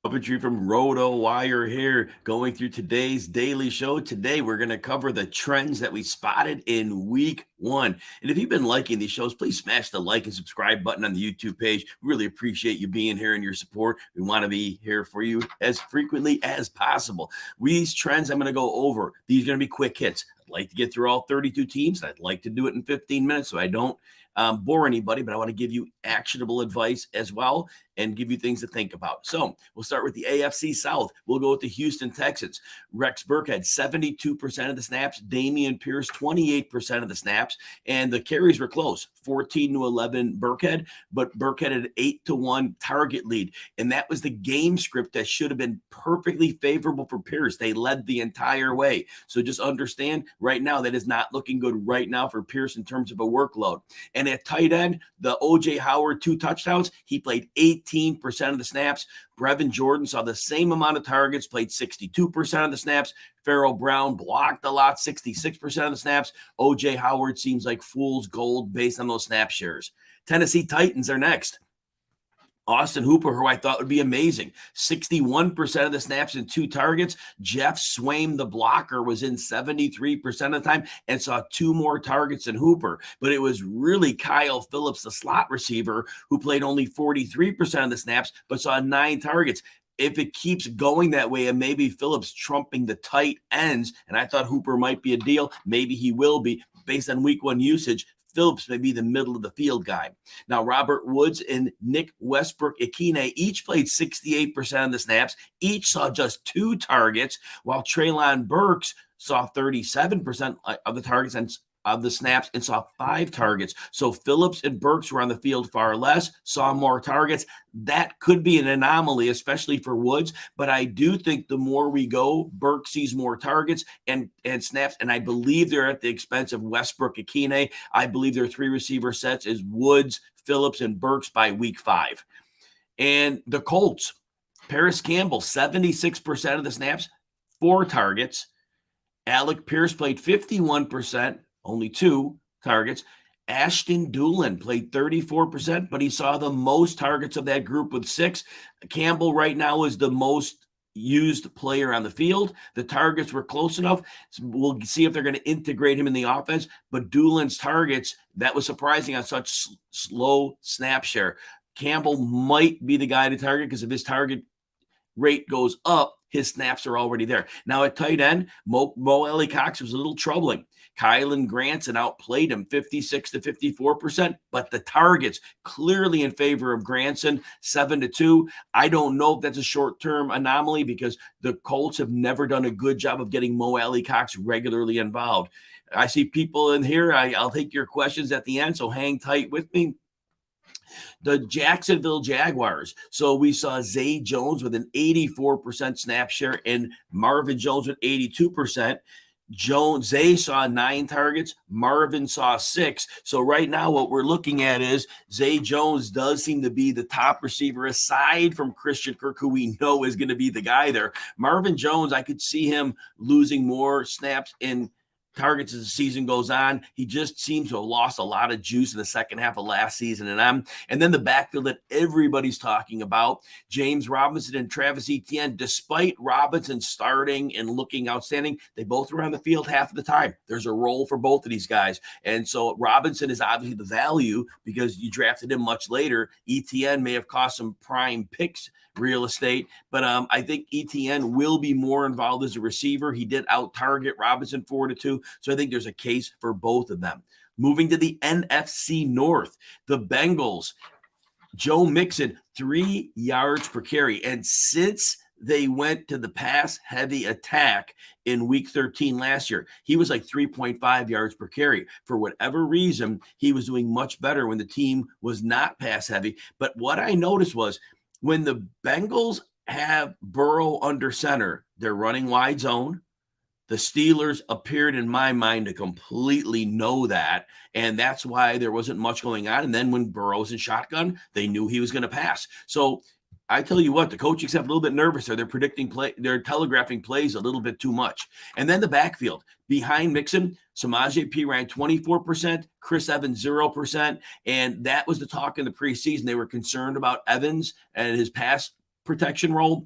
Puppetry from RotoWire here, going through today's daily show. Today, we're going to cover the trends that we spotted in week one. And if you've been liking these shows, please smash the like and subscribe button on the YouTube page. We really appreciate you being here and your support. We want to be here for you as frequently as possible. These trends I'm going to go over. These are going to be quick hits. I'd like to get through all 32 teams. I'd like to do it in 15 minutes so I don't bore anybody, but I want to give you actionable advice as well and give you things to think about. So we'll start with the AFC South. We'll go with the Houston Texans. Rex Burkhead, 72% of the snaps. Dameon Pierce, 28% of the snaps. And the carries were close, 14-11 Burkhead, but Burkhead had an 8-1 target lead. And that was the game script that should have been perfectly favorable for Pierce. They led the entire way. So just understand right now that is not looking good right now for Pierce in terms of a workload. And at tight end, the O.J. Howard 2 touchdowns, he played 18% of the snaps. Brevin Jordan saw the same amount of targets, played 62% of the snaps. Pharaoh Brown blocked a lot, 66% of the snaps. O.J. Howard seems like fool's gold based on those snap shares. Tennessee Titans are next. Austin Hooper, who I thought would be amazing, 61% of the snaps and 2 targets. Jeff Swaim, the blocker, was in 73% of the time and saw 2 more targets than Hooper. But it was really Kyle Phillips, the slot receiver, who played only 43% of the snaps but saw 9 targets. If it keeps going that way and maybe Phillips trumping the tight ends, and I thought Hooper might be a deal, maybe he will be based on week 1 usage, Phillips may be the middle of the field guy. Now, Robert Woods and Nick Westbrook-Ikhine each played 68% of the snaps. Each saw just 2 targets, while Treylon Burks saw 37% of the targets and of the snaps and saw 5 targets. So Phillips and Burks were on the field far less, saw more targets. That could be an anomaly, especially for Woods. But I do think the more we go, Burks sees more targets and snaps. And I believe they're at the expense of Westbrook-Ikhine. I believe their 3 receiver sets is Woods, Phillips, and Burks by week 5. And the Colts, Paris Campbell, 76% of the snaps, 4 targets. Alec Pierce played 51%. Only 2 targets. Ashton Doolin played 34%, but he saw the most targets of that group with 6. Campbell right now is the most used player on the field. The targets were close enough. We'll see if they're going to integrate him in the offense. But Doolin's targets, that was surprising on such slow snap share. Campbell might be the guy to target because if his target rate goes up, his snaps are already there. Now at tight end, Mo Alie-Cox was a little troubling. Kylan Granson outplayed him 56-54%, but the targets clearly in favor of Granson, 7-2. I don't know if that's a short-term anomaly because the Colts have never done a good job of getting Mo Alie-Cox regularly involved. I see people in here. I'll take your questions at the end, so hang tight with me. The Jacksonville Jaguars. So we saw Zay Jones with an 84% snap share and Marvin Jones with 82%. Zay saw 9 targets. Marvin saw 6. So right now what we're looking at is Zay Jones does seem to be the top receiver aside from Christian Kirk, who we know is going to be the guy there. Marvin Jones, I could see him losing more snaps in targets as the season goes on. He just seems to have lost a lot of juice in the second half of last season. And then the backfield that everybody's talking about, James Robinson and Travis Etienne, despite Robinson starting and looking outstanding, they both were on the field half of the time. There's a role for both of these guys. And so Robinson is obviously the value because you drafted him much later. Etienne may have cost some prime picks real estate, but I think Etienne will be more involved as a receiver. He did out-target Robinson 4-2, so I think there's a case for both of them. Moving to the NFC North, the Bengals, Joe Mixon, 3 yards per carry, and since they went to the pass-heavy attack in Week 13 last year, he was like 3.5 yards per carry. For whatever reason, he was doing much better when the team was not pass-heavy. But what I noticed was when the Bengals have Burrow under center, they're running wide zone. The Steelers appeared in my mind to completely know that, and that's why there wasn't much going on. And then when Burrow's in shotgun, they knew he was going to pass. So I tell you what, the coaching staff a little bit nervous there. They're predicting play, they're telegraphing plays a little bit too much. And then the backfield behind Mixon, Samaje Perine 24%, Chris Evans 0%, and that was the talk in the preseason. They were concerned about Evans and his pass protection role.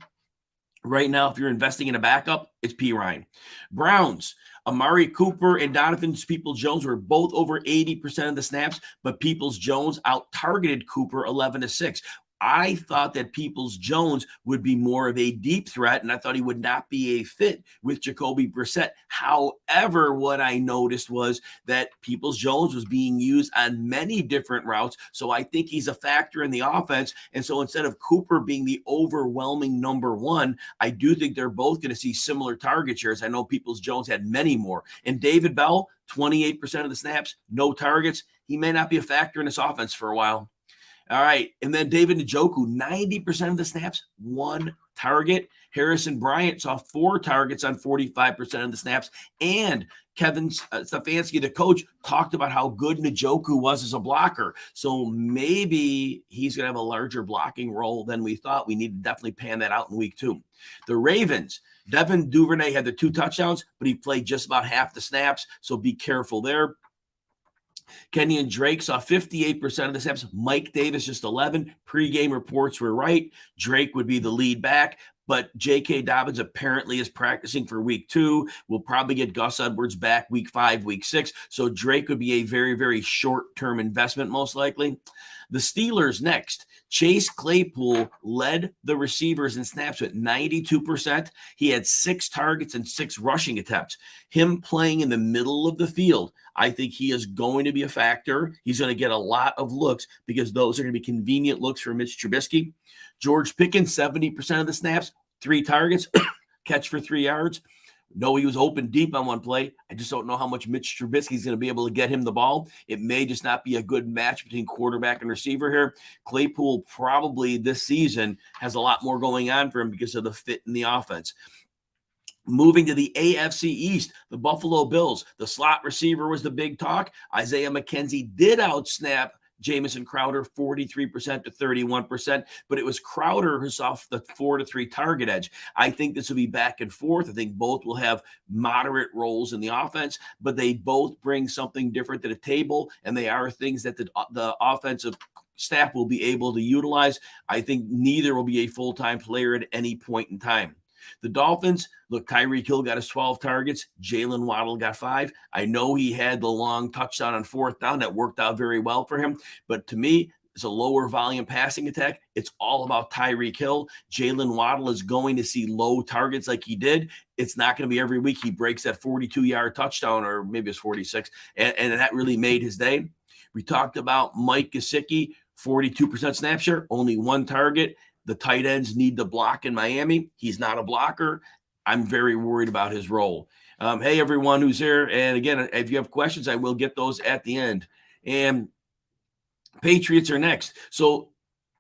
Right now, if you're investing in a backup, it's P. Ryan. Browns, Amari Cooper and Donovan Peoples-Jones were both over 80% of the snaps, but Peoples-Jones out-targeted Cooper 11-6. I thought that Peoples-Jones would be more of a deep threat, and I thought he would not be a fit with Jacoby Brissett. However, what I noticed was that Peoples-Jones was being used on many different routes, so I think he's a factor in the offense. And so instead of Cooper being the overwhelming number one, I do think they're both going to see similar target shares. I know Peoples-Jones had many more. And David Bell, 28% of the snaps, no targets. He may not be a factor in this offense for a while. All right. And then David Njoku, 90% of the snaps, 1 target. Harrison Bryant saw 4 targets on 45% of the snaps. And Kevin Stefanski, the coach, talked about how good Njoku was as a blocker. So maybe he's going to have a larger blocking role than we thought. We need to definitely pan that out in week 2. The Ravens, Devin Duvernay had the 2 touchdowns, but he played just about half the snaps. So be careful there. Kenyon Drake saw 58% of the snaps. Mike Davis just 11. Pre-game reports were right. Drake would be the lead back, but J.K. Dobbins apparently is practicing for week 2. We'll probably get Gus Edwards back week 5, week 6. So Drake would be a very, very short-term investment most likely. The Steelers next. Chase Claypool led the receivers in snaps with 92%. He had 6 targets and 6 rushing attempts. Him playing in the middle of the field, I think he is going to be a factor. He's going to get a lot of looks because those are going to be convenient looks for Mitch Trubisky. George Pickens, 70% of the snaps, 3 targets, catch for 3 yards. No, he was open deep on one play. I just don't know how much Mitch Trubisky is going to be able to get him the ball. It may just not be a good match between quarterback and receiver here. Claypool probably this season has a lot more going on for him because of the fit in the offense. Moving to the AFC East, the Buffalo Bills, the slot receiver was the big talk. Isaiah McKenzie did outsnap Jamison Crowder 43% to 31%, but it was Crowder who saw the 4-3 target edge. I think this will be back and forth. I think both will have moderate roles in the offense, but they both bring something different to the table, and they are things that the offensive staff will be able to utilize. I think neither will be a full-time player at any point in time. The Dolphins, look, Tyreek Hill got his 12 targets. Jalen Waddle got 5. I know he had the long touchdown on 4th down. That worked out very well for him. But to me, it's a lower volume passing attack. It's all about Tyreek Hill. Jalen Waddle is going to see low targets like he did. It's not going to be every week he breaks that 42-yard touchdown, or maybe it's 46. And that really made his day. We talked about Mike Gesicki, 42% snap share, only 1 target. The tight ends need to block in Miami. He's not a blocker. I'm very worried about his role. Hey, everyone who's here. And again, if you have questions, I will get those at the end. And Patriots are next. So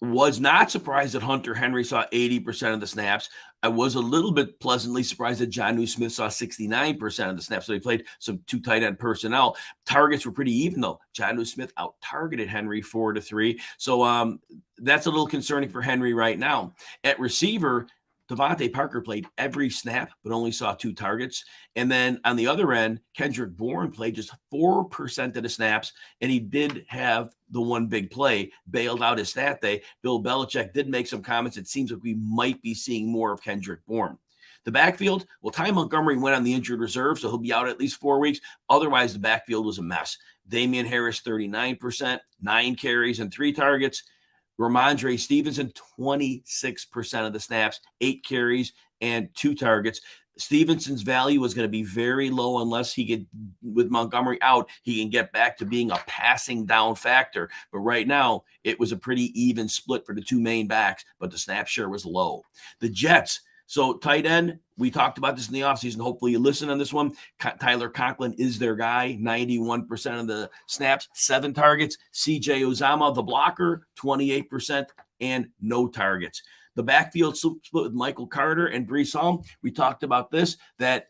was not surprised that Hunter Henry saw 80% of the snaps. I was a little bit pleasantly surprised that Jonnu Smith saw 69% of the snaps. So he played some 2 tight end personnel. Targets were pretty even, though. Jonnu Smith out-targeted Henry 4-3. So that's a little concerning for Henry right now. At receiver, Devontae Parker played every snap, but only saw 2 targets. And then on the other end, Kendrick Bourne played just 4% of the snaps, and he did have the 1 big play, bailed out his stat day. Bill Belichick did make some comments. It seems like we might be seeing more of Kendrick Bourne. The backfield, well, Ty Montgomery went on the injured reserve, so he'll be out at least 4 weeks. Otherwise, the backfield was a mess. Damian Harris, 39%, 9 carries and 3 targets. Ramondre Stevenson, 26% of the snaps, 8 carries and 2 targets. Stevenson's value was going to be very low unless he could, with Montgomery out, he can get back to being a passing down factor. But right now, it was a pretty even split for the 2 main backs, but the snap share was low. The Jets, so tight end, we talked about this in the offseason. Hopefully you listen on this one. Tyler Conklin is their guy, 91% of the snaps, 7 targets. CJ Uzomah, the blocker, 28% and no targets. The backfield split with Michael Carter and Breece Hall. We talked about this, that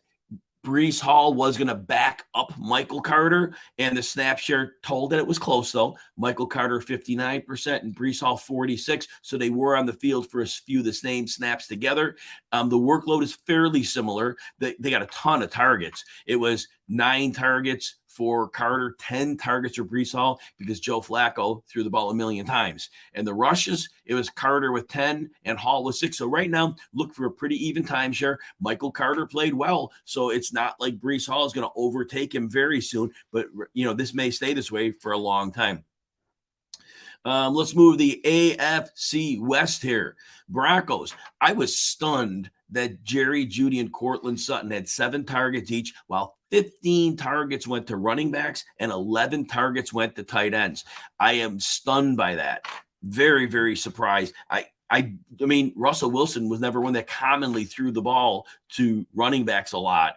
Breece Hall was going to back up Michael Carter, and the snap share told that it was close, though. Michael Carter, 59%, and Breece Hall, 46%. So they were on the field for a few of the same snaps together. The workload is fairly similar. They got a ton of targets. It was 9 targets for Carter, 10 targets for Breece Hall because Joe Flacco threw the ball a million times. And the rushes, it was Carter with 10 and Hall with 6. So right now, look for a pretty even timeshare. Michael Carter played well, so it's not like Breece Hall is going to overtake him very soon. But, this may stay this way for a long time. Let's move the AFC West here. Broncos. I was stunned that Jerry Jeudy and Cortland Sutton had 7 targets each, while 15 targets went to running backs and 11 targets went to tight ends. I am stunned by that. Very, very surprised. I mean, Russell Wilson was never one that commonly threw the ball to running backs a lot.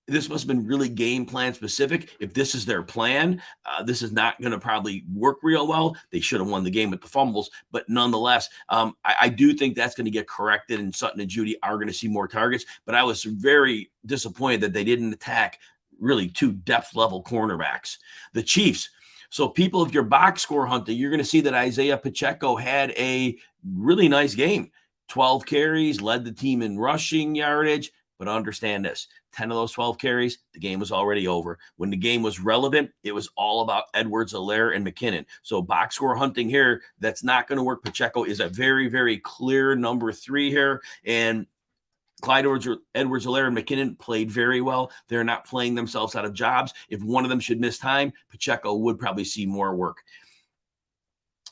This must have been really game plan specific. If this is their plan, this is not going to probably work real well. They should have won the game with the fumbles, but nonetheless, I do think that's going to get corrected, and Sutton and Jeudy are going to see more targets. But I was very disappointed that they didn't attack really 2 depth level cornerbacks. The Chiefs. So people, if you're box score hunting, you're going to see that Isaiah Pacheco had a really nice game. 12 carries, led the team in rushing yardage. But understand this, 10 of those 12 carries, the game was already over. When the game was relevant, it was all about Edwards-Helaire and McKinnon. So box score hunting here, that's not going to work. Pacheco is a very, very clear number 3 here. And Clyde Edwards-Helaire and McKinnon played very well. They're not playing themselves out of jobs. If one of them should miss time, Pacheco would probably see more work.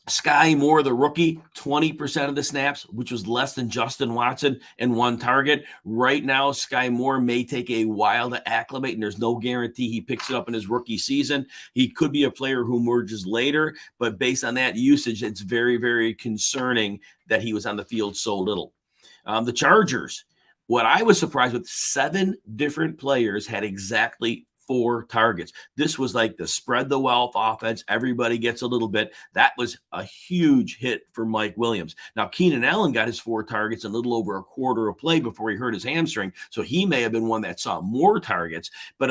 Sky Moore, the rookie, 20% of the snaps, which was less than Justin Watson, and 1 target. Right now, Sky Moore may take a while to acclimate, and there's no guarantee he picks it up in his rookie season. He could be a player who emerges later, but based on that usage, it's very, very concerning that he was on the field so little. The Chargers, what I was surprised with, 7 different players had exactly 4 targets. This was like the spread the wealth offense. Everybody gets a little bit. That was a huge hit for Mike Williams. Now, Keenan Allen got his 4 targets in a little over a quarter of play before he hurt his hamstring. So he may have been one that saw more targets. But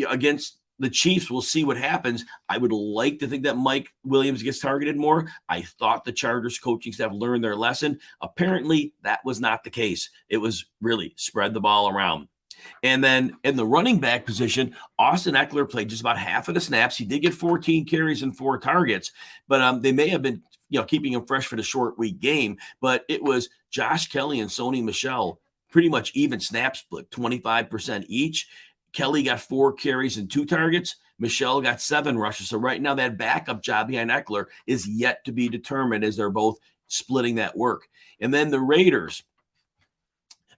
against the Chiefs, we'll see what happens. I would like to think that Mike Williams gets targeted more. I thought the Chargers coaching staff learned their lesson. Apparently, that was not the case. It was really spread the ball around. And then in the running back position, Austin Eckler played just about half of the snaps. He did get 14 carries and 4 targets, but they may have been, keeping him fresh for the short week game. But it was Josh Kelly and Sony Michel, pretty much even snap split, 25% each. Kelly got 4 carries and 2 targets. Michelle got 7 rushes. So right now that backup job behind Eckler is yet to be determined as they're both splitting that work. And then the Raiders,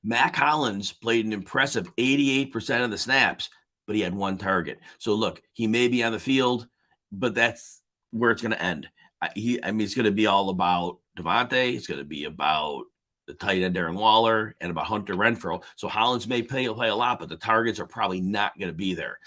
Mac Hollins played an impressive 88% of the snaps, but he had 1 target. So look, he may be on the field, but that's where it's going to end. It's going to be all about Devontae. It's going to be about the tight end Darren Waller and about Hunter Renfrow. So Hollins may play a lot, but the targets are probably not going to be there.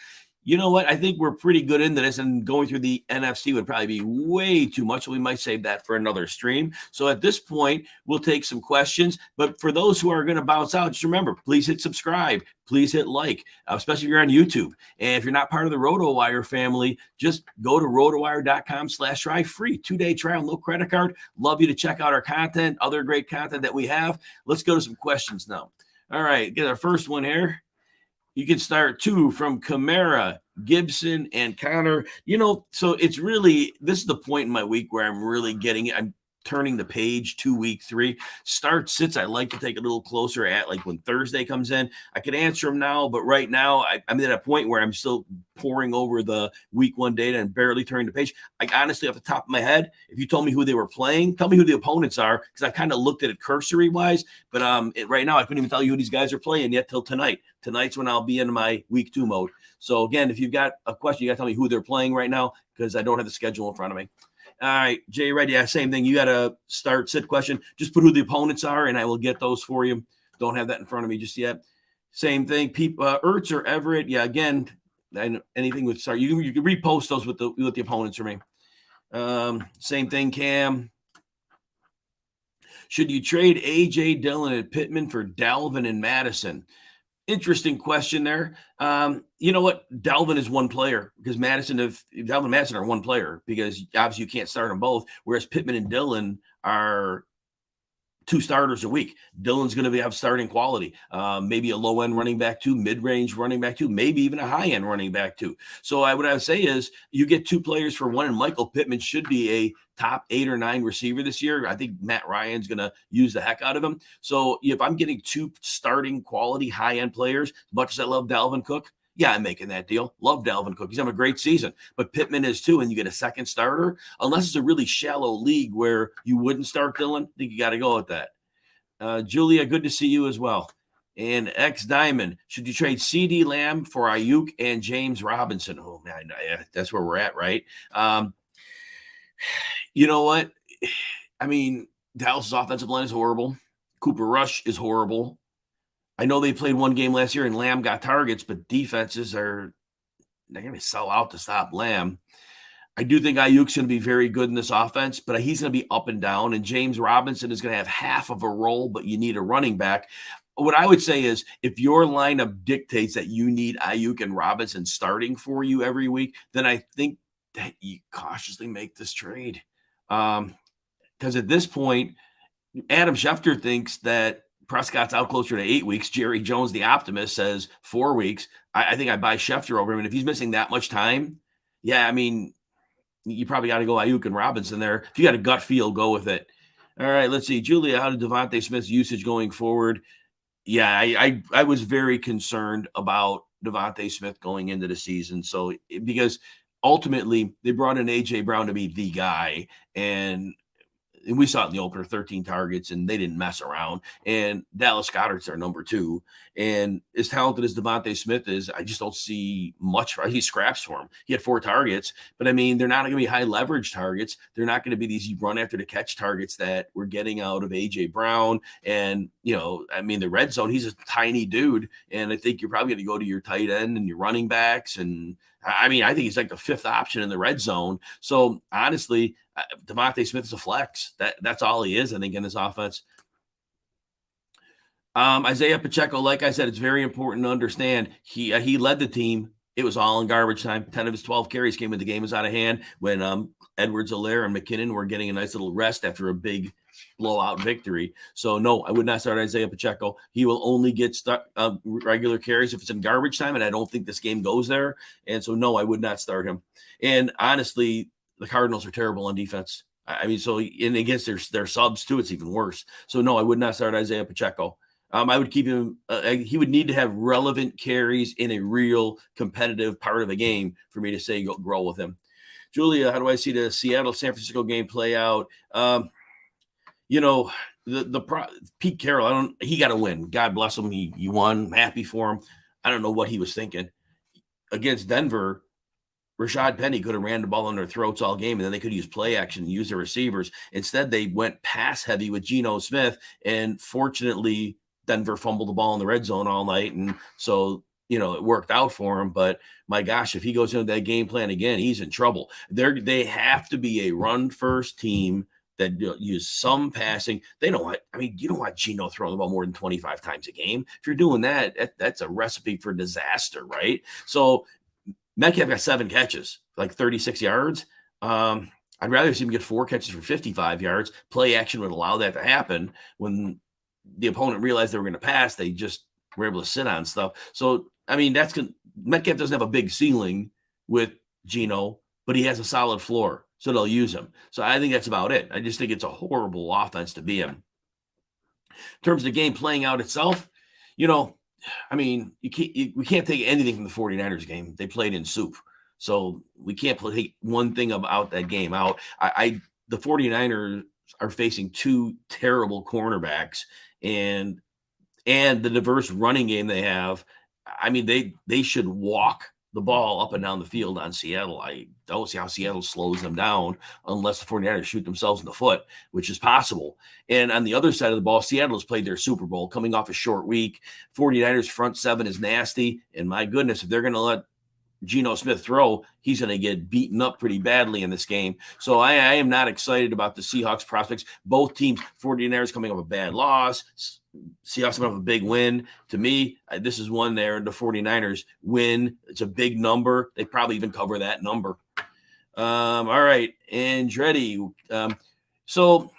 You know what? I think we're pretty good into this, and going through the NFC would probably be way too much. We might save that for another stream. So at this point, we'll take some questions. But for those who are going to bounce out, just remember, please hit subscribe. Please hit like, especially if you're on YouTube. And if you're not part of the RotoWire family, just go to rotowire.com/try. Free 2-day trial, no credit card. Love you to check out our content, other great content that we have. Let's go to some questions now. All right, get our first one here. You can start 2 from Camara, Gibson, and Connor. So it's really, this is the point in my week where I'm really getting it. I'm turning the page to week 3. Start sits, I like to take a little closer at, like when Thursday comes in. I could answer them now, but right now I'm at a point where I'm still poring over the week 1 data and barely turning the page. I honestly, off the top of my head, if you told me who they were playing, tell me who the opponents are, because I kind of looked at it cursory wise, but right now I couldn't even tell you who these guys are playing yet till tonight. Tonight's when I'll be in my week 2 mode. So again, if you've got a question, you got to tell me who they're playing right now, because I don't have the schedule in front of me. All right, Jay, right? Yeah, same thing. You got a start sit question. Just put who the opponents are, and I will get those for you. Don't have that in front of me just yet. Same thing. Ertz or Everett. Yeah, again, anything with start. You can repost those with the opponents for me. Same thing, Cam. Should you trade A.J. Dillon and Pittman for Dalvin and Madison? Interesting question there. You know what? Dalvin is one player, because Dalvin and Madison are one player, because obviously you can't start them both, whereas Pittman and Dillon are 2 starters a week. Dylan's going to have starting quality, maybe a low end running back too, mid range running back too, maybe even a high end running back too. So what I would say is you get 2 players for one, and Michael Pittman should be a top 8 or 9 receiver this year. I think Matt Ryan's going to use the heck out of him. So if I'm getting 2 starting quality high end players, as much as I love Dalvin Cook, yeah, I'm making that deal. Love Dalvin Cook. He's having a great season. But Pittman is too, and you get a second starter. Unless it's a really shallow league where you wouldn't start Dylan, I think you got to go with that. Julia, good to see you as well. And X Diamond, should you trade CD Lamb for Ayuk and James Robinson? Oh, man, that's where we're at, right? You know what? I mean, Dallas' offensive line is horrible. Cooper Rush is horrible. I know they played one game last year and Lamb got targets, but defenses they're going to sell out to stop Lamb. I do think Ayuk's going to be very good in this offense, but he's going to be up and down, and James Robinson is going to have half of a role, but you need a running back. What I would say is if your lineup dictates that you need Ayuk and Robinson starting for you every week, then I think that you cautiously make this trade. Because at this point, Adam Schefter thinks that Prescott's out closer to 8 weeks. Jerry Jones, the optimist, says 4 weeks. I think I buy Schefter over him. And if he's missing that much time, yeah, I mean, you probably got to go Ayuk and Robinson there. If you got a gut feel, go with it. All right, let's see. Julia, how did Devontae Smith's usage going forward? Yeah, I was very concerned about Devontae Smith going into the season. So because ultimately they brought in A.J. Brown to be the guy, and we saw it in the opener, 13 targets, and they didn't mess around. And Dallas Goedert's their number 2. And as talented as Devontae Smith is, I just don't see much. He scraps for him. He had 4 targets, but I mean, they're not going to be high leverage targets. They're not going to be these run after the catch targets that we're getting out of A.J. Brown. And, I mean, the red zone, he's a tiny dude. And I think you're probably going to go to your tight end and your running backs. And I mean, I think he's like the 5th option in the red zone. So honestly, Devontae Smith is a flex. That's all he is, I think, in this offense. Isaiah Pacheco, like I said, it's very important to understand he led the team. It was all in garbage time. 10 of his 12 carries came when the game was out of hand, when Edwards-Helaire and McKinnon were getting a nice little rest after a big blowout victory. So, no, I would not start Isaiah Pacheco. He will only get regular carries if it's in garbage time, and I don't think this game goes there. And so, no, I would not start him. And honestly, the Cardinals are terrible on defense. I mean, so and against their subs too, it's even worse. So no, I would not start Isaiah Pacheco. I would keep him. He would need to have relevant carries in a real competitive part of the game for me to say go grow with him. Julia, how do I see the Seattle-San Francisco game play out? Pete Carroll. He got to win. God bless him. He won. I'm happy for him. I don't know what he was thinking against Denver. Rashad Penny could have ran the ball on their throats all game, and then they could use play action and use their receivers. Instead, they went pass heavy with Geno Smith, and fortunately, Denver fumbled the ball in the red zone all night, and so it worked out for him. But my gosh, if he goes into that game plan again, he's in trouble. They have to be a run-first team that use some passing. They don't want. I mean, you don't want Geno throwing the ball more than 25 times a game. If you're doing that, that's a recipe for disaster, right? So Metcalf got 7 catches, like 36 yards. I'd rather see him get 4 catches for 55 yards. Play action would allow that to happen. When the opponent realized they were going to pass, they just were able to sit on stuff. So, I mean, Metcalf doesn't have a big ceiling with Geno, but he has a solid floor, so they'll use him. So I think that's about it. I just think it's a horrible offense to be in. In terms of the game playing out itself, I mean, we can't take anything from the 49ers game. They played in soup. So we can't take one thing about that game out. The 49ers are facing 2 terrible cornerbacks and the diverse running game they have. I mean, they should walk the ball up and down the field on Seattle. I don't see how Seattle slows them down unless the 49ers shoot themselves in the foot, which is possible. And on the other side of the ball, Seattle has played their Super Bowl coming off a short week. 49ers front 7 is nasty. And my goodness, if they're going to let Geno Smith throw, he's going to get beaten up pretty badly in this game. So I am not excited about the Seahawks prospects. Both teams, 49ers coming off a bad loss, Seahawks coming off a big win. To me, this is one there. The 49ers win. It's a big number. They probably even cover that number. All right. Andretti. So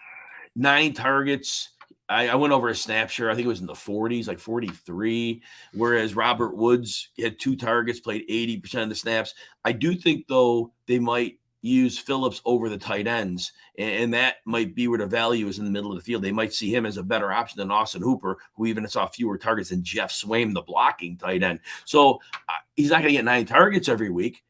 9 targets. I went over a snap share. I think it was in the 40s, like 43, whereas Robert Woods had 2 targets, played 80% of the snaps. I do think, though, they might use Phillips over the tight ends, and that might be where the value is in the middle of the field. They might see him as a better option than Austin Hooper, who even saw fewer targets than Jeff Swaim, the blocking tight end. So he's not going to get 9 targets every week,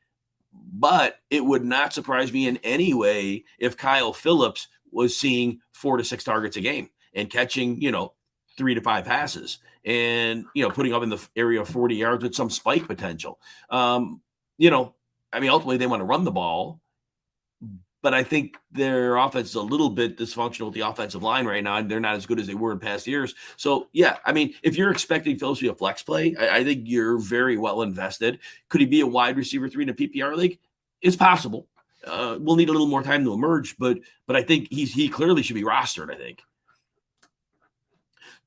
but it would not surprise me in any way if Kyle Phillips was seeing 4 to 6 targets a game and catching, 3 to 5 passes and, putting up in the area of 40 yards with some spike potential. Ultimately they want to run the ball, but I think their offense is a little bit dysfunctional with the offensive line right now, and they're not as good as they were in past years. So, yeah, if you're expecting Phillips to be a flex play, I think you're very well invested. Could he be a wide receiver 3 in a PPR league? It's possible. We'll need a little more time to emerge, but I think he clearly should be rostered, I think.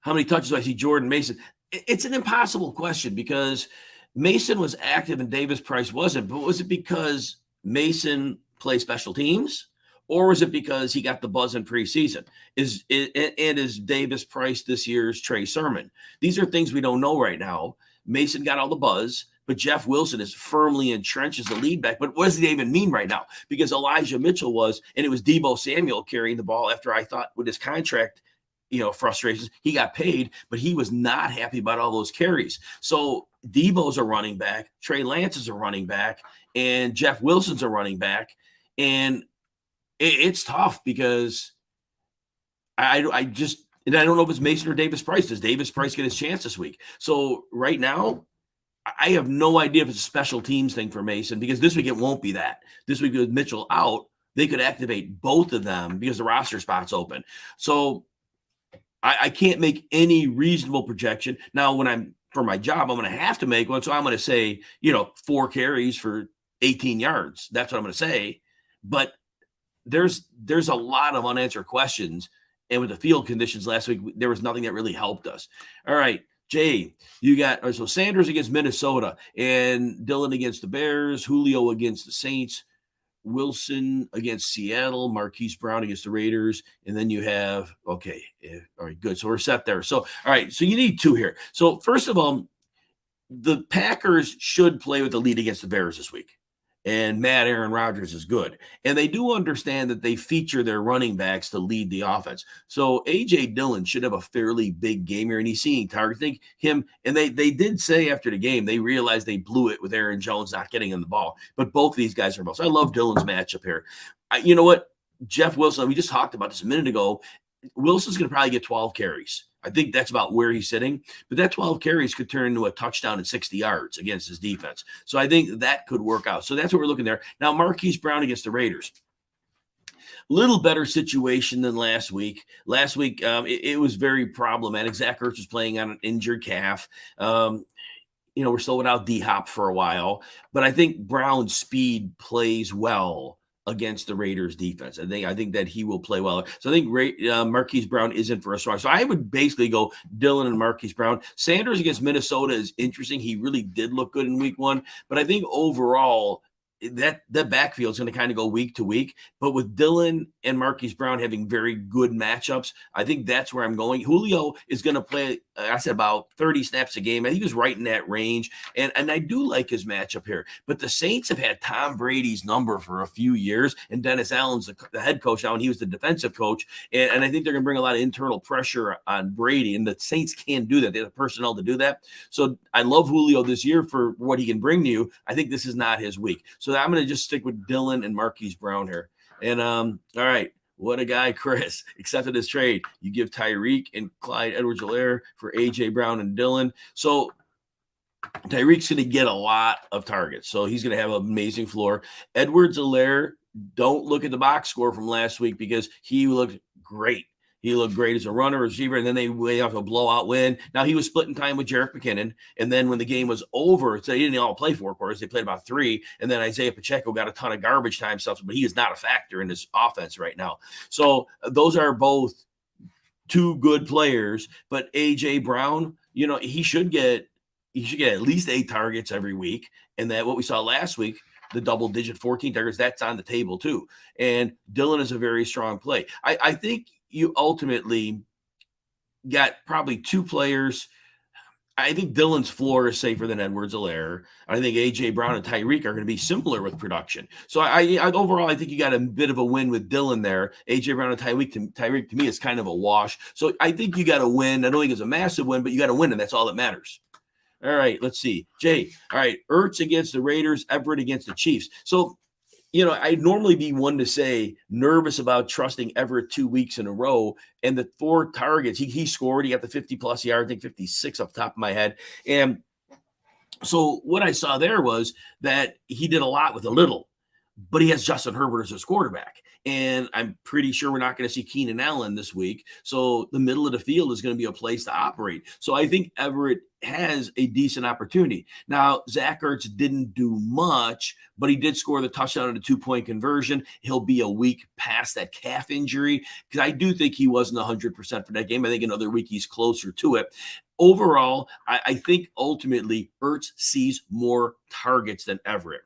How many touches do I see Jordan Mason? It's an impossible question because Mason was active and Davis Price wasn't, but was it because Mason play special teams, or was it because he got the buzz in preseason? Is Davis Price this year's Trey Sermon? These are things we don't know right now. Mason got all the buzz, but Jeff Wilson is firmly entrenched as the lead back. But what does it even mean right now? Because Elijah Mitchell was, and it was Deebo Samuel carrying the ball after I thought with his contract, frustrations, he got paid, but he was not happy about all those carries. So Deebo's a running back, Trey Lance is a running back, and Jeff Wilson's a running back. And it's tough because I don't know if it's Mason or Davis Price. Does Davis Price get his chance this week? So right now, I have no idea if it's a special teams thing for Mason, because this week it won't be that. This week with Mitchell out, they could activate both of them because the roster spot's open. So I can't make any reasonable projection. Now, when I'm for my job, I'm going to have to make one. So I'm going to say, 4 carries for 18 yards. That's what I'm going to say. But there's a lot of unanswered questions. And with the field conditions last week, there was nothing that really helped us. All right, Jay, you got so Sanders against Minnesota and Dillon against the Bears, Julio against the Saints, Wilson against Seattle, Marquise Brown against the Raiders, and then you have, all right, good. So we're set there. So, all right, so you need 2 here. So first of all, the Packers should play with the lead against the Bears this week. And Aaron Rodgers is good. And they do understand that they feature their running backs to lead the offense. So A.J. Dillon should have a fairly big game here, and he's seeing targets. I think him, and they did say after the game, they realized they blew it with Aaron Jones not getting in the ball. But both of these guys are balls. So I love Dillon's matchup here. You know what? Jeff Wilson, we just talked about this a minute ago. Wilson's going to probably get 12 carries. I think that's about where he's sitting. But that 12 carries could turn into a touchdown and 60 yards against his defense. So I think that could work out. So that's what we're looking there. Now, Marquise Brown against the Raiders. Little better situation than last week. Last week, it was very problematic. Zach Ertz was playing on an injured calf. We're still without D-Hop for a while. But I think Brown's speed plays well against the Raiders defense. I think that he will play well. So I think Marquise Brown is in for a strong. So I would basically go Dillon and Marquise Brown. Sanders against Minnesota is interesting. He really did look good in week 1, but I think overall that backfield is going to kind of go week to week. But with Dillon and Marquise Brown having very good matchups, I think that's where I'm going. Julio is going to play, I said, about 30 snaps a game. I think he was right in that range. And I do like his matchup here. But the Saints have had Tom Brady's number for a few years, and Dennis Allen's the head coach now, and he was the defensive coach. And I think they're going to bring a lot of internal pressure on Brady, and the Saints can do that. They have the personnel to do that. So I love Julio this year for what he can bring to you. I think this is not his week. So I'm going to just stick with Dillon and Marquise Brown here. And all right, what a guy, Chris. Accepted his trade. You give Tyreek and Clyde Edwards-Helaire for A.J. Brown and Dillon. So Tyreek's going to get a lot of targets. So he's going to have an amazing floor. Edwards-Helaire, don't look at the box score from last week because he looked great. He looked great as a runner, receiver, and then they went off a blowout win. Now, he was splitting time with Jerick McKinnon, and then when the game was over, so they didn't all play 4 quarters. They played about 3, and then Isaiah Pacheco got a ton of garbage time stuff, but he is not a factor in this offense right now. So those are both 2 good players, but A.J. Brown, he should get at least 8 targets every week, and that what we saw last week, the double-digit 14 targets, that's on the table too. And Dillon is a very strong play. I think you ultimately got probably two players. I think Dylan's floor is safer than Edwards-Helaire. I think A.J. Brown and Tyreek are going to be similar with production. So overall, I think you got a bit of a win with Dylan there. A.J. Brown and Tyreek to me is kind of a wash. So I think you got a win. I don't think it's a massive win, but you got a win, and that's all that matters. All right, let's see. Jay, all right, Ertz against the Raiders, Everett against the Chiefs. So I'd normally be one to say nervous about trusting Everett 2 weeks in a row. And the 4 targets, he scored. He got the 50-plus yards, I think 56 off the top of my head. And so what I saw there was that he did a lot with a little, but he has Justin Herbert as his quarterback. And I'm pretty sure we're not going to see Keenan Allen this week. So the middle of the field is going to be a place to operate. So I think Everett has a decent opportunity. Now, Zach Ertz didn't do much, but he did score the touchdown on a 2-point conversion. He'll be a week past that calf injury because I do think he wasn't 100% for that game. I think another week he's closer to it. Overall, I think ultimately Ertz sees more targets than Everett.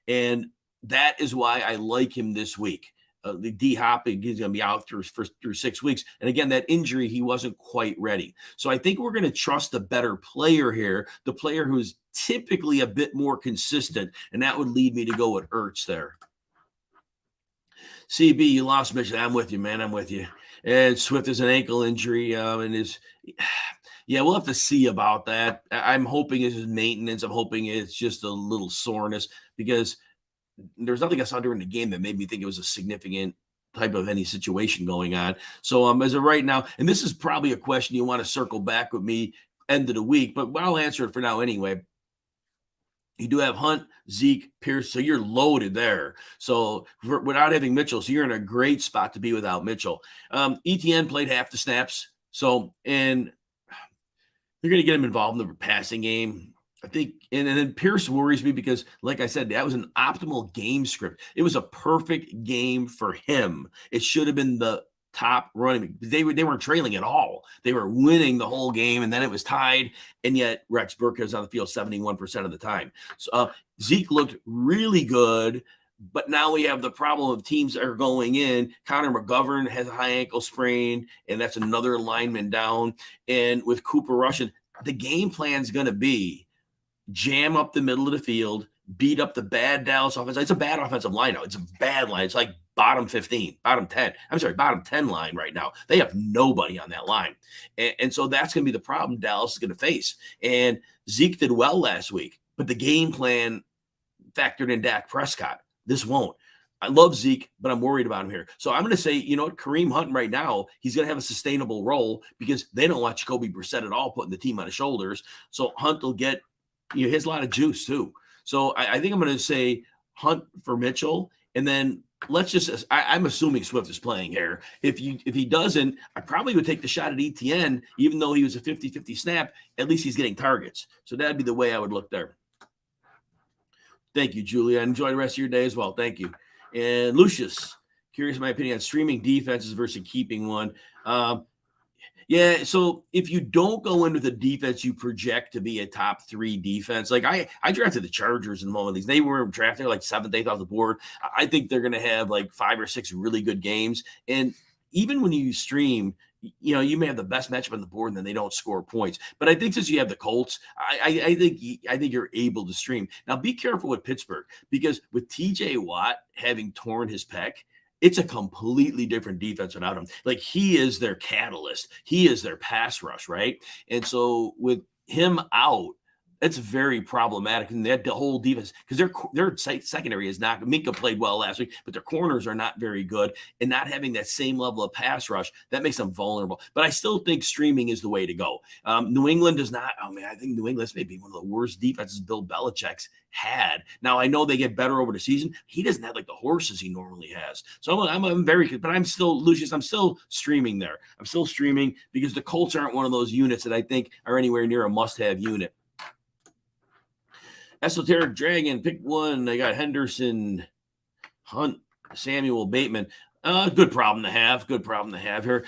And that is why I like him this week. The D-Hop, he's going to be out through 6 weeks. And again, that injury, he wasn't quite ready. So I think we're going to trust the better player here, the player who's typically a bit more consistent. And that would lead me to go with Ertz there. CB, you lost Mitchell. I'm with you, man. I'm with you. And Swift has an ankle injury. Yeah, we'll have to see about that. I'm hoping it's maintenance. I'm hoping it's just a little soreness because there's nothing I saw during the game that made me think it was a significant type of any situation going on. So as of right now, and this is probably a question you want to circle back with me end of the week, but I'll answer it for now anyway. You do have Hunt, Zeke, Pierce, so you're loaded there. So without having Mitchell, so you're in a great spot to be without Mitchell. ETN played half the snaps, and they're going to get him involved in the passing game. I think, and then Pierce worries me because, like I said, that was an optimal game script. It was a perfect game for him. It should have been the top running. They weren't trailing at all. They were winning the whole game, and then it was tied, and yet Rex Burkhead was on the field 71% of the time. So Zeke looked really good, but now we have the problem of teams that are going in. Connor McGovern has a high ankle sprain, and that's another lineman down. And with Cooper Russian, the game plan is going to be jam up the middle of the field, beat up the bad Dallas offense. It's a bad offensive line now. It's a bad line. It's like bottom 10 line right now. They have nobody on that line. And so that's going to be the problem Dallas is going to face. And Zeke did well last week, but the game plan factored in Dak Prescott. This won't. I love Zeke, but I'm worried about him here. So I'm going to say, Kareem Hunt right now, he's going to have a sustainable role because they don't want Jacoby Brissett at all putting the team on his shoulders. So Hunt will get he has a lot of juice too. So I think I'm going to say Hunt for Mitchell. And then I'm assuming Swift is playing here. If he doesn't, I probably would take the shot at ETN, even though he was a 50-50 snap, at least he's getting targets. So that'd be the way I would look there. Thank you, Julia. Enjoy the rest of your day as well. Thank you. And Lucius, curious my opinion on streaming defenses versus keeping one. Yeah, so if you don't go into the defense you project to be a top 3 defense, like I drafted the Chargers in one of these. They were drafted like 7th, 8th off the board. I think they're going to have like 5 or 6 really good games. And even when you stream, you may have the best matchup on the board and then they don't score points. But I think since you have the Colts, I think you're able to stream. Now be careful with Pittsburgh because with TJ Watt having torn his pec, it's a completely different defense without him. Like he is their catalyst. He is their pass rush, right? And so with him out, it's very problematic. And that the whole defense, because their secondary is not. Minka played well last week, but their corners are not very good. And not having that same level of pass rush, that makes them vulnerable. But I still think streaming is the way to go. New England does not. Oh man, I think New England's maybe one of the worst defenses Bill Belichick's had. Now I know they get better over the season. He doesn't have like the horses he normally has. So I'm very, but I'm still Lucius. I'm still streaming there. I'm still streaming because the Colts aren't one of those units that I think are anywhere near a must-have unit. Esoteric Dragon, pick one. They got Henderson, Hunt, Samuel, Bateman. Good problem to have. Good problem to have here.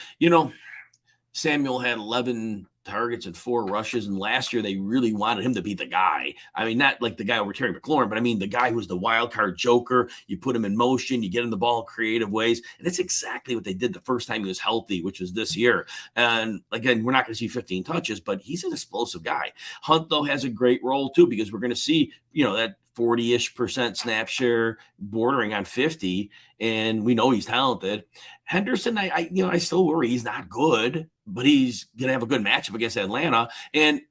Samuel had 11 targets and 4 rushes. And last year, they really wanted him to be the guy. I mean, not like the guy over Terry McLaurin, but I mean, the guy who's the wild card joker. You put him in motion, you get him the ball creative ways. And it's exactly what they did the first time he was healthy, which was this year. And again, we're not going to see 15 touches, but he's an explosive guy. Hunt, though, has a great role, too, because we're going to see, that 40-ish% snap share bordering on 50, and we know he's talented. Henderson, I still worry he's not good, but he's going to have a good matchup against Atlanta. And,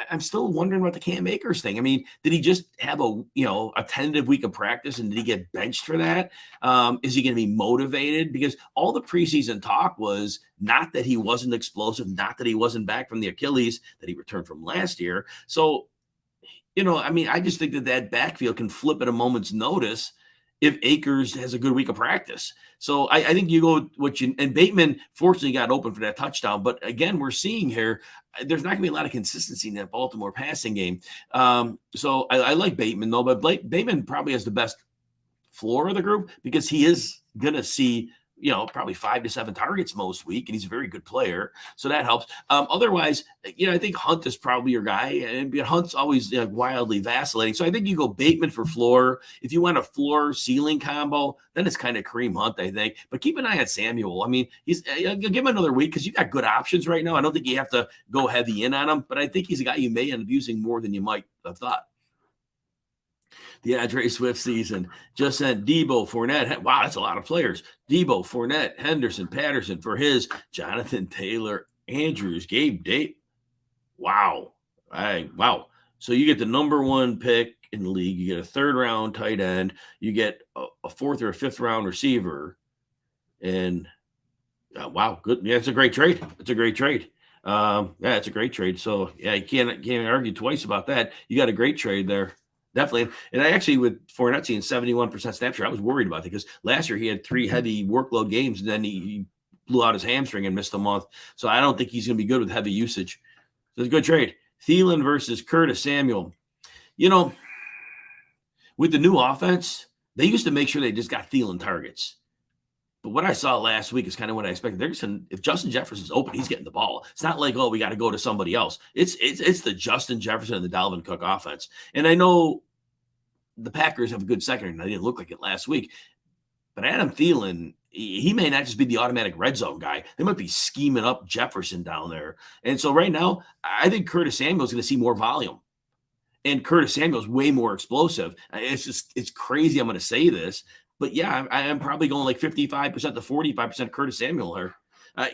I'm still wondering about the Cam Akers thing. I mean, did he just have a tentative week of practice, and did he get benched for that? Is he going to be motivated? Because all the preseason talk was not that he wasn't explosive, not that he wasn't back from the Achilles that he returned from last year. So, I just think that backfield can flip at a moment's notice if Akers has a good week of practice. So I think you go and Bateman fortunately got open for that touchdown. But again, we're seeing here, there's not going to be a lot of consistency in that Baltimore passing game. So I like Bateman, though, but Bateman probably has the best floor of the group because he is going to see probably 5 to 7 targets most week, and he's a very good player. So that helps. Otherwise, I think Hunt is probably your guy, and Hunt's always wildly vacillating. So I think you go Bateman for floor. If you want a floor ceiling combo, then it's kind of Kareem Hunt, I think. But keep an eye on Samuel. I mean, give him another week because you got good options right now. I don't think you have to go heavy in on him, but I think he's a guy you may end up using more than you might have thought. The Andre Swift season just sent Debo, Fournette. Wow, that's a lot of players. Debo, Fournette, Henderson, Patterson for his, Jonathan Taylor, Andrews, Gabe Date. Wow. Wow. So you get the number 1 pick in the league. You get a 3rd round tight end. You get a 4th or a 5th round receiver. And wow, good. Yeah, it's a great trade. It's a great trade. It's a great trade. So yeah, you can't argue twice about that. You got a great trade there. Definitely. And I actually, with Fournette seeing 71% snap share, I was worried about it because last year he had 3 heavy workload games, and then he blew out his hamstring and missed a month. So I don't think he's going to be good with heavy usage. So it's a good trade. Thielen versus Curtis Samuel. With the new offense, they used to make sure they just got Thielen targets. But what I saw last week is kind of what I expected. If Justin Jefferson's open, he's getting the ball. It's not like, we got to go to somebody else. It's the Justin Jefferson and the Dalvin Cook offense. And I know the Packers have a good secondary, and they didn't look like it last week. But Adam Thielen, he may not just be the automatic red zone guy. They might be scheming up Jefferson down there. And so right now, I think Curtis Samuel's going to see more volume. And Curtis Samuel's way more explosive. It's crazy I'm going to say this. But yeah, I am probably going like 55% to 45% Curtis Samuel here.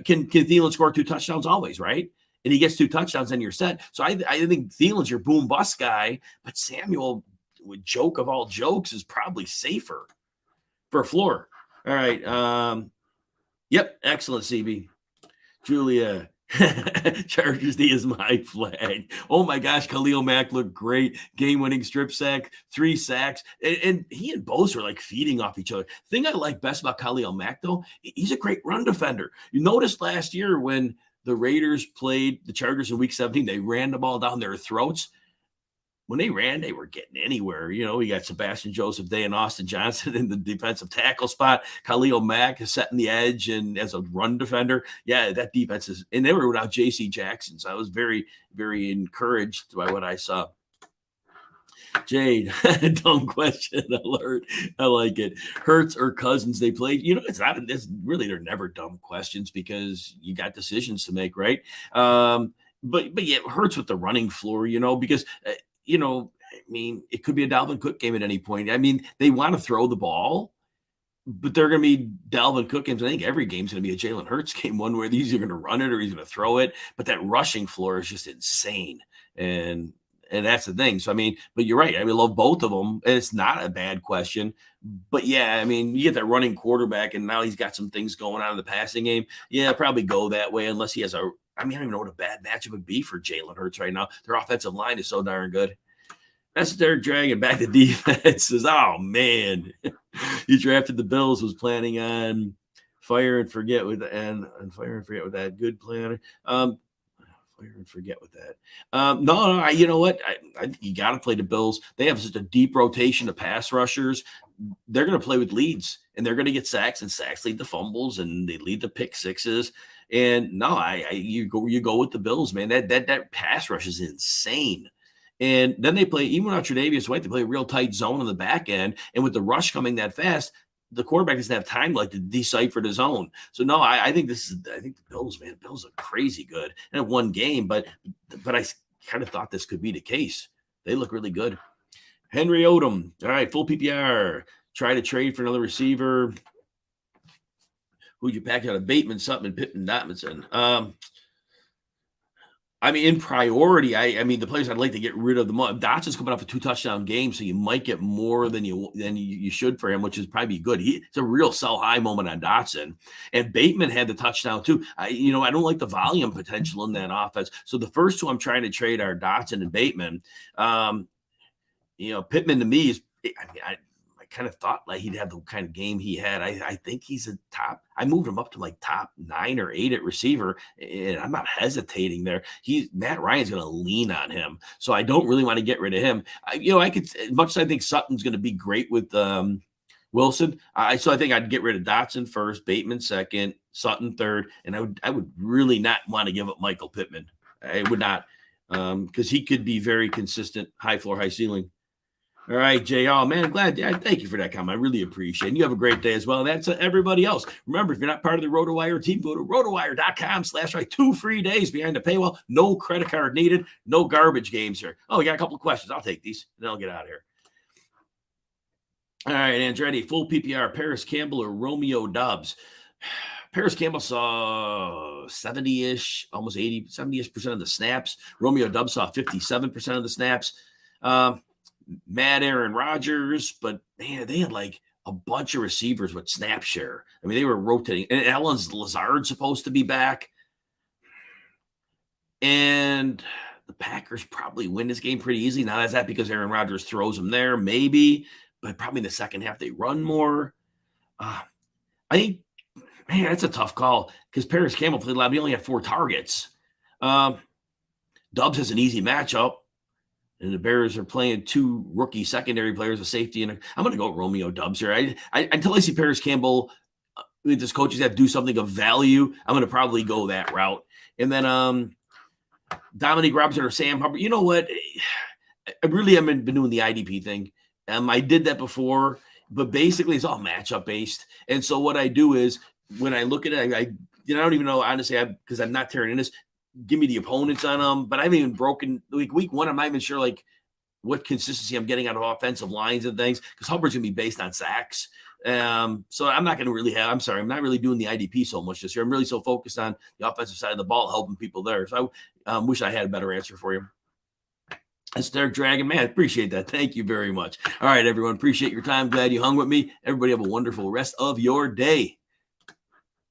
Can Thielen score 2 touchdowns always, right? And he gets 2 touchdowns, then you're set. So I think Thielen's your boom bust guy, but Samuel, with joke of all jokes, is probably safer for a floor. All right. Yep. Excellent, CB. Julia. Chargers D is my flag. Oh my gosh, Khalil Mack looked great. Game-winning strip sack, 3 sacks, and he and Bosa are like feeding off each other. The thing I like best about Khalil Mack, though, he's a great run defender. You noticed last year when the Raiders played the Chargers in Week 17, they ran the ball down their throats. When they ran, they were getting anywhere. We got Sebastian Joseph Day and Austin Johnson in the defensive tackle spot. Khalil Mack is setting the edge and as a run defender. Yeah, that defense is – and they were without J.C. Jackson, so I was very, very encouraged by what I saw. Jade, dumb question alert. I like it. Hurts or Cousins, they played. They're never dumb questions because you got decisions to make, right? But yeah, Hurts with the running floor, because – it could be a Dalvin Cook game at any point. I mean, they want to throw the ball, but they're going to be Dalvin Cook games. I think every game's going to be a Jalen Hurts game, one where he's either going to run it or he's going to throw it. But that rushing floor is just insane. And that's the thing. So, but you're right. I love both of them. It's not a bad question. But, yeah, you get that running quarterback, and now he's got some things going on in the passing game. Yeah, probably go that way unless he has I don't even know what a bad matchup would be for Jalen Hurts right now. Their offensive line is so darn good. That's their dragging back the defenses. Oh, man. He drafted the Bills, was planning on fire and forget with that good plan. player and forget with that. No, you know what? I think you got to play the Bills. They have such a deep rotation of pass rushers. They're going to play with leads, and they're going to get sacks, and sacks lead to fumbles, and they lead to pick sixes. And no, you go with the Bills, man. That pass rush is insane. And then they play, even without Tre'Davious White, they play a real tight zone on the back end. And with the rush coming that fast, the quarterback doesn't have time like to decipher the zone. So no, I think the Bills, man, Bills are crazy good. And one game, but I kind of thought this could be the case. They look really good. Henry Odom. All right, full PPR. Try to trade for another receiver. Who'd you pack out of Bateman, Sutton, Pittman, Dotmanson? I mean, in priority, I mean, the players I'd like to get rid of the most. Dotson's coming off a 2-touchdown game, so you might get more than you should for him, which is probably good. It's a real sell high moment on Dotson, and Bateman had the touchdown too. I don't like the volume potential in that offense. So the first two I'm trying to trade are Dotson and Bateman. Pittman to me is. I kind of thought like he'd have the kind of game he had. I think he's a top. I moved him up to like top 9 or 8 at receiver, and I'm not hesitating there. Matt Ryan's going to lean on him, so I don't really want to get rid of him. I could, as much as I think Sutton's going to be great with Wilson. So I think I'd get rid of Dotson first, Bateman second, Sutton third, and I would really not want to give up Michael Pittman. I would not, because he could be very consistent, high floor, high ceiling. All right, Jay. Oh, man, thank you for that comment. I really appreciate it. And you have a great day as well. That's everybody else. Remember, if you're not part of the RotoWire team, go to rotowire.com/right. 2 free days behind the paywall. No credit card needed. No garbage games here. Oh, we got a couple of questions. I'll take these, and then I'll get out of here. All right, Andretti, full PPR, Paris Campbell or Romeo Doubs. Paris Campbell saw 70-ish, almost 80, 70-ish% of the snaps. Romeo Doubs saw 57% of the snaps. Mad Aaron Rodgers, but man, they had like a bunch of receivers with snap share. I mean, they were rotating. And Alan's Lazard supposed to be back. And the Packers probably win this game pretty easy. Now, is that because Aaron Rodgers throws them there? Maybe. But probably in the second half, they run more. I think, man, that's a tough call because Paris Campbell played a lot. He only had 4 targets. Doubs has an easy matchup. And the Bears are playing 2 rookie secondary players, a safety, and I'm going to go with Romeo Doubs here. Until I see Paris Campbell with his coaches have to do something of value, I'm going to probably go that route. And then Dominique Robinson or Sam Hubbard. You know what? I really haven't been doing the IDP thing. I did that before, but basically it's all matchup based. And so what I do is when I look at it, I don't even know, honestly, because I'm not tearing in this. Give me the opponents on them, but I haven't even broken like week 1. I'm not even sure like what consistency I'm getting out of offensive lines and things because Hubbard's gonna be based on sacks. So I'm not gonna really I'm not really doing the IDP so much this year. I'm really so focused on the offensive side of the ball, helping people there. So I wish I had a better answer for you. That's Derek Dragon, man. I appreciate that. Thank you very much. All right, everyone. Appreciate your time. Glad you hung with me. Everybody have a wonderful rest of your day.